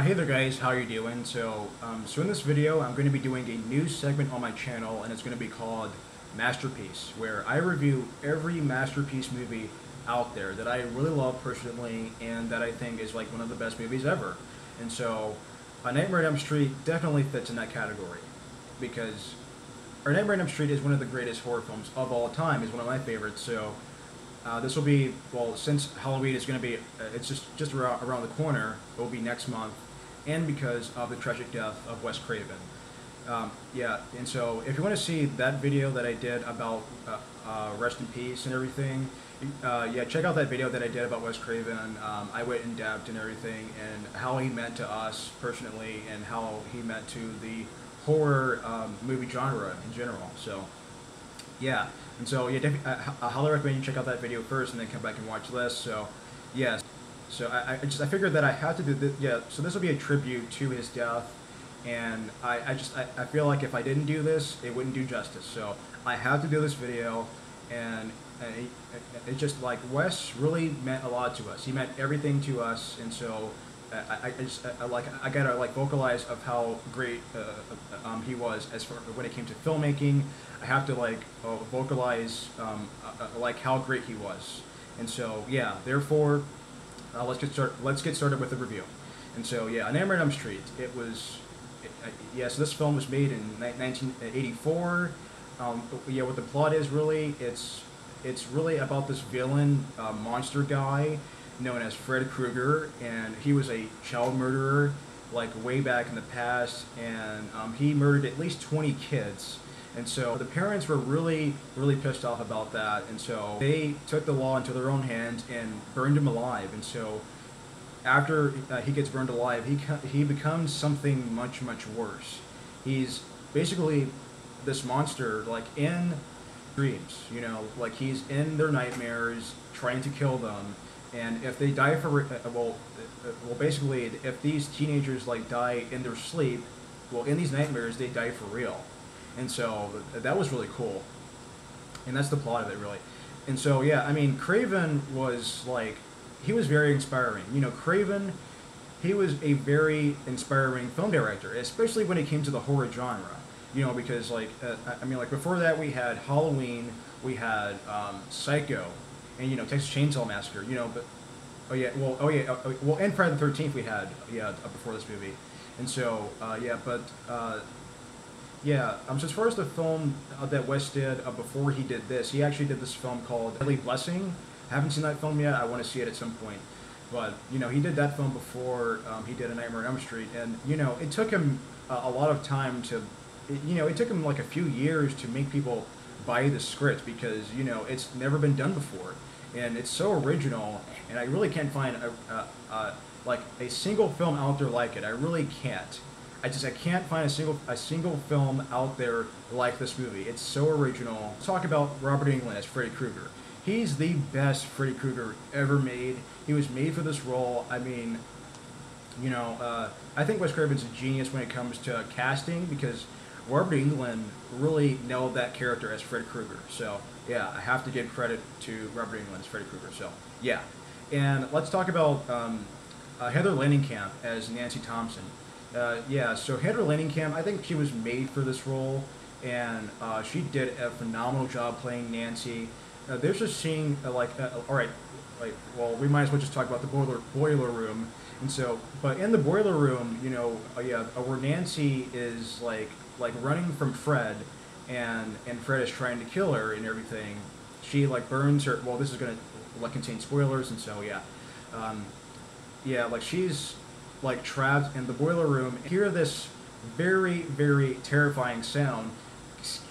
Hey there guys, how you doing? So in this video, I'm going to be doing a new segment on my channel, and it's going to be called Masterpiece, where I review every masterpiece movie out there that I really love personally, and that I think is like one of the best movies ever. And so, A Nightmare on Elm Street definitely fits in that category, because A Nightmare on Elm Street is one of the greatest horror films of all time. Is one of my favorites. So this will be, well, since Halloween is going to be, it's just around the corner. It will be next month, and because of the tragic death of Wes Craven. Yeah, and so if you want to see that video that I did about Rest in Peace and everything, yeah, check out that video that I did about Wes Craven. I went in depth and everything, and how he meant to us personally, and how he meant to the horror movie genre in general. So yeah, and so yeah, I highly recommend you check out that video first, and then come back and watch this. So yes, so I figured that I had to do this. Yeah, so this will be a tribute to his death, and I feel like if I didn't do this, it wouldn't do justice. So I have to do this video, and it just, like, Wes really meant a lot to us. He meant everything to us, and so I gotta like vocalize of how great he was as far when it came to filmmaking. I have to like vocalize like how great he was, and so yeah. Therefore, let's get started with the review. And so yeah, A Nightmare on Elm Street. Yeah. So this film was made in 1984. Yeah, what the plot is really, it's really about this villain monster guy known as Fred Krueger, and he was a child murderer, like way back in the past, and he murdered at least 20 kids. And so the parents were really pissed off about that, and so they took the law into their own hands and burned him alive. And so after he gets burned alive, he becomes something much worse. He's basically this monster, like in dreams, you know, like he's in their nightmares trying to kill them. And if they die for basically, if these teenagers like die in their sleep, well, in these nightmares they die for real. And so that was really cool, and that's the plot of it really. And so yeah, I mean, Craven was like, he was very inspiring. You know, Craven, he was a very inspiring film director, especially when it came to the horror genre. You know, because like I mean, like before that we had Halloween, we had Psycho, and, you know, Texas Chainsaw Massacre, you know, but well, and Friday the 13th we had, yeah, before this movie. And so yeah, but yeah, so as far as the film that Wes did before he did this, he actually did this film called Deadly Blessing. I haven't seen that film yet. I want to see it at some point. But, you know, he did that film before he did A Nightmare on Elm Street, and, you know, it took him a lot of time to, you know, it took him like a few years to make people buy the script, because, you know, it's never been done before, and it's so original, and I really can't find like a single film out there like it. I really can't. I can't find a single film out there like this movie. It's so original. Let's talk about Robert Englund as Freddy Krueger. He's the best Freddy Krueger ever made. He was made for this role. I mean, you know, I think Wes Craven's a genius when it comes to casting, because Robert Englund really nailed that character as Freddy Krueger. So yeah, I have to give credit to Robert Englund as Freddy Krueger. So yeah, and let's talk about Heather Langenkamp as Nancy Thompson. Yeah, so Heather Langenkamp, I think she was made for this role, and she did a phenomenal job playing Nancy. There's a scene all right, like, well, we might as well just talk about the boiler room. And so, but in the boiler room, you know, yeah, where Nancy is like running from Fred, and Fred is trying to kill her and everything. She like burns her. Well, this is gonna like contain spoilers, and so yeah, yeah, like she's like trapped in the boiler room. Hear this very terrifying sound.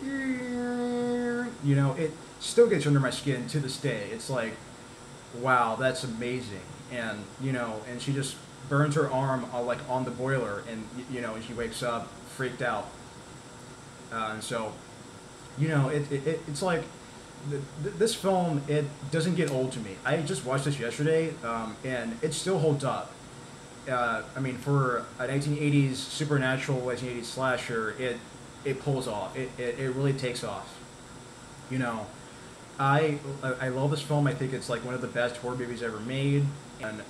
You know, it still gets under my skin to this day. It's like, wow, that's amazing. And, you know, and she just burns her arm like on the boiler, and, you know, and she wakes up freaked out. And so, you know, it's like this film, it doesn't get old to me. I just watched this yesterday, and it still holds up. I mean, for a 1980s supernatural 1980s slasher, it pulls off. It really takes off. You know, I love this film. I think it's like one of the best horror movies ever made, and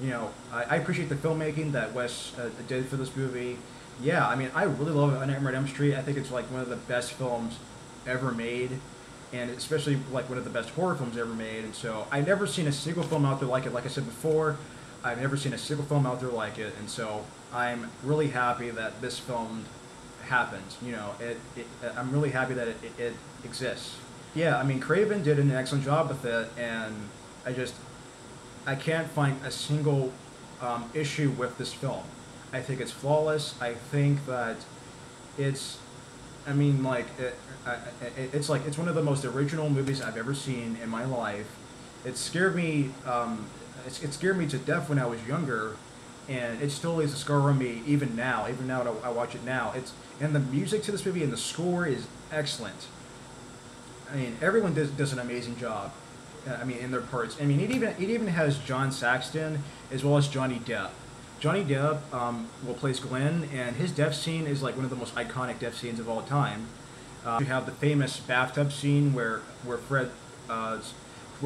you know, I appreciate the filmmaking that Wes did for this movie. Yeah, I mean, I really love Nightmare on Elm Street. I think it's like one of the best films ever made, and especially like one of the best horror films ever made. And so I've never seen a single film out there like it. Like I said before, I've never seen a single film out there like it, and so I'm really happy that this film happened. You know, I'm really happy that it exists. Yeah, I mean, Craven did an excellent job with it, and I just I can't find a single issue with this film. I think it's flawless. I think that it's, I mean, like it's like it's one of the most original movies I've ever seen in my life. It scared me. It scared me to death when I was younger, and it still leaves a scar on me even now. Even now, when I watch it now, it's and the music to this movie and the score is excellent. I mean, everyone does an amazing job. I mean, in their parts. I mean, it even has John Saxton as well as Johnny Depp. Johnny Depp will plays Glenn, and his death scene is like one of the most iconic death scenes of all time. You have the famous bathtub scene where where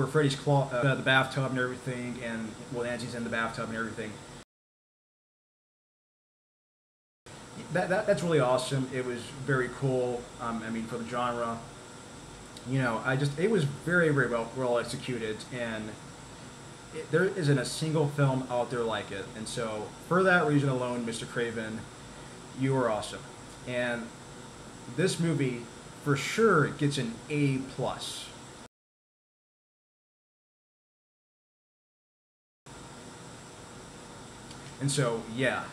Freddy's claw the bathtub and everything, and well, Nancy's in the bathtub and everything. That's really awesome. It was very cool. I mean, for the genre. You know, it was very well executed, and there isn't a single film out there like it. And so for that reason alone, Mr. Craven, you are awesome. And this movie for sure gets an A plus. And so yeah.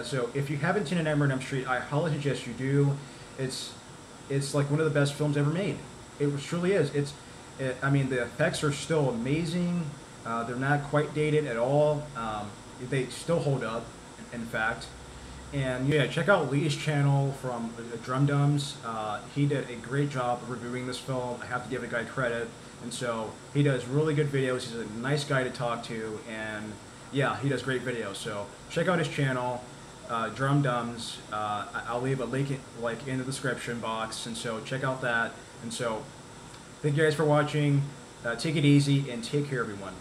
So if you haven't seen A Nightmare on Elm Street, I highly suggest you do. It's it's like one of the best films ever made. It truly is. I mean, the effects are still amazing. They're not quite dated at all. They still hold up, in fact. And yeah, check out Lee's channel from Drum Dums. He did a great job of reviewing this film. I have to give the guy credit. And so he does really good videos. He's a nice guy to talk to, and yeah, he does great videos. So check out his channel, Drum Dums. I'll leave a link in the description box, and so check out that. And so thank you guys for watching. Take it easy and take care, everyone.